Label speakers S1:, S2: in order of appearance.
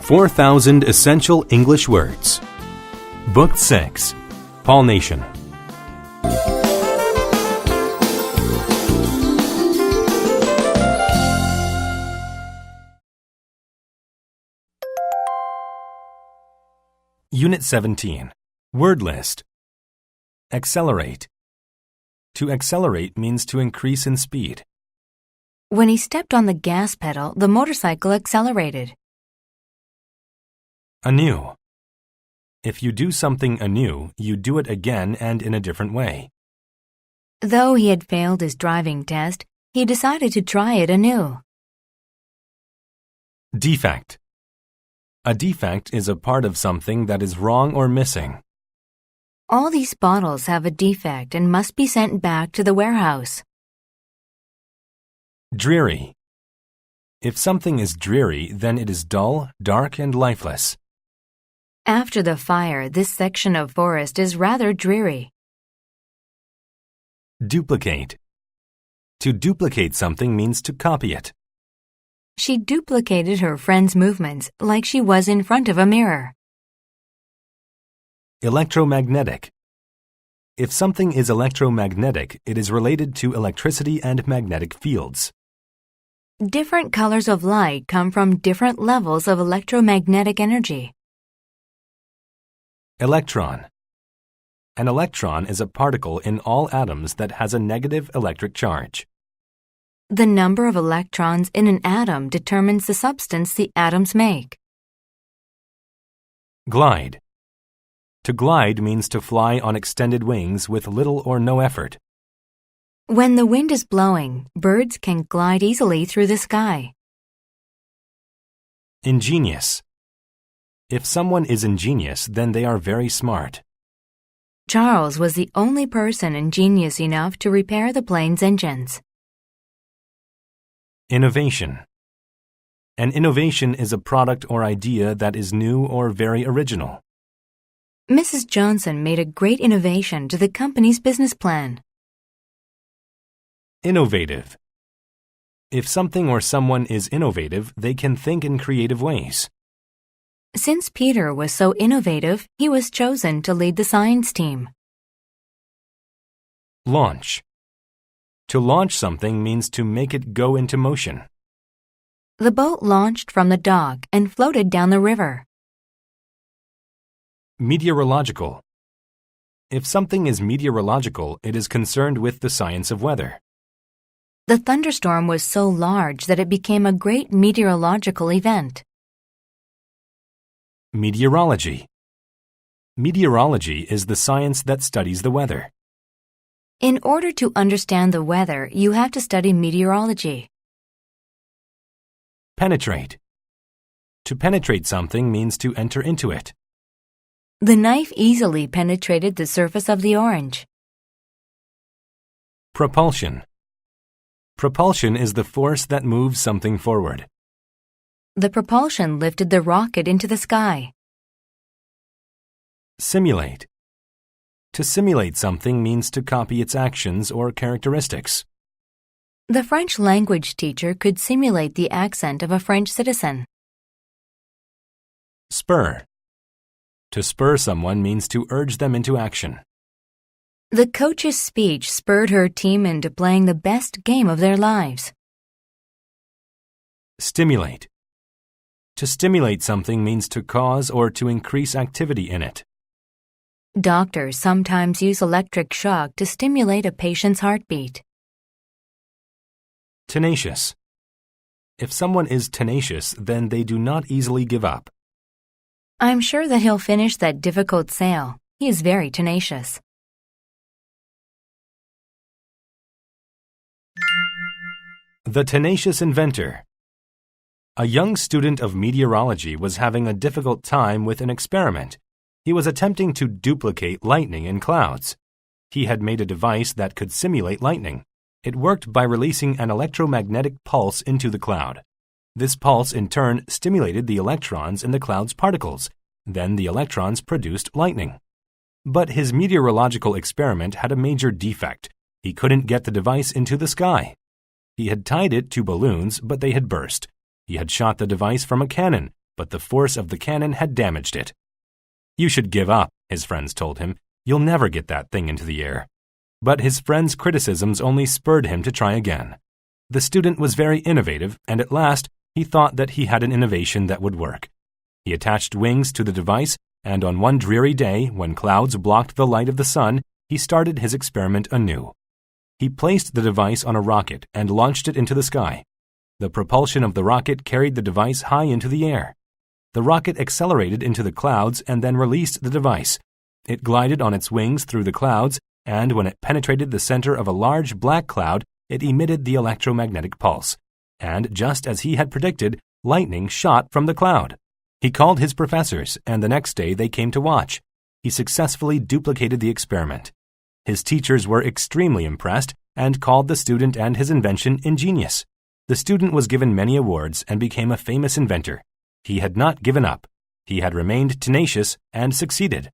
S1: 4,000 Essential English Words. Book 6. Pollination. Unit 17. Word list. Accelerate. To accelerate means to increase in speed.
S2: When he stepped on the gas pedal, the motorcycle accelerated.
S1: Anew. If you do something anew, you do it again and in a different way.
S2: Though he had failed his driving test, he decided to try it anew.
S1: Defect. A defect is a part of something that is wrong or missing.
S2: All these bottles have a defect and must be sent back to the warehouse.
S1: Dreary. If something is dreary, then it is dull, dark, and lifeless.
S2: After the fire, this section of forest is rather dreary.
S1: Duplicate. To duplicate something means to copy it.
S2: She duplicated her friend's movements like she was in front of a mirror.
S1: Electromagnetic. If something is electromagnetic, it is related to electricity and magnetic fields.
S2: Different colors of light come from different levels of electromagnetic energy.
S1: Electron. An electron is a particle in all atoms that has a negative electric charge.
S2: The number of electrons in an atom determines the substance the atoms make.
S1: Glide. To glide means to fly on extended wings with little or no effort.
S2: When the wind is blowing, birds can glide easily through the sky.
S1: Ingenious. If someone is ingenious, then they are very smart.
S2: Charles was the only person ingenious enough to repair the plane's engines.
S1: Innovation. An innovation is a product or idea that is new or very original.
S2: Mrs. Johnson made a great innovation to the company's business plan.
S1: Innovative. If something or someone is innovative, they can think in creative ways.
S2: Since Peter was so innovative, he was chosen to lead the science team.
S1: Launch. To launch something means to make it go into motion.
S2: The boat launched from the dock and floated down the river.
S1: Meteorological. If something is meteorological, it is concerned with the science of weather.
S2: The thunderstorm was so large that it became a great meteorological event.
S1: Meteorology. Meteorology is the science that studies the weather.
S2: In order to understand the weather, you have to study meteorology.
S1: Penetrate. To penetrate something means to enter into it.
S2: The knife easily penetrated the surface of the orange.
S1: Propulsion. Propulsion is the force that moves something forward.
S2: The propulsion lifted the rocket into the sky.
S1: Simulate. To simulate something means to copy its actions or characteristics.
S2: The French language teacher could simulate the accent of a French citizen.
S1: Spur. To spur someone means to urge them into action.
S2: The coach's speech spurred her team into playing the best game of their lives.
S1: Stimulate. To stimulate something means to cause or to increase activity in it.
S2: Doctors sometimes use electric shock to stimulate a patient's heartbeat.
S1: Tenacious. If someone is tenacious, then they do not easily give up.
S2: I'm sure that he'll finish that difficult sale. He is very tenacious.
S1: The tenacious inventor. A young student of meteorology was having a difficult time with an experiment. He was attempting to duplicate lightning in clouds. He had made a device that could simulate lightning. It worked by releasing an electromagnetic pulse into the cloud. This pulse, in turn, stimulated the electrons in the cloud's particles. Then the electrons produced lightning. But his meteorological experiment had a major defect. He couldn't get the device into the sky. He had tied it to balloons, but they had burst. He had shot the device from a cannon, but the force of the cannon had damaged it. "You should give up," his friends told him. "You'll never get that thing into the air." But his friends' criticisms only spurred him to try again. The student was very innovative, and at last he thought that he had an innovation that would work. He attached wings to the device, and on one dreary day, when clouds blocked the light of the sun, he started his experiment anew. He placed the device on a rocket and launched it into the sky. The propulsion of the rocket carried the device high into the air. The rocket accelerated into the clouds and then released the device. It glided on its wings through the clouds, and when it penetrated the center of a large black cloud, it emitted the electromagnetic pulse. And just as he had predicted, lightning shot from the cloud. He called his professors, and the next day they came to watch. He successfully duplicated the experiment. His teachers were extremely impressed and called the student and his invention ingenious. The student was given many awards and became a famous inventor. He had not given up. He had remained tenacious and succeeded.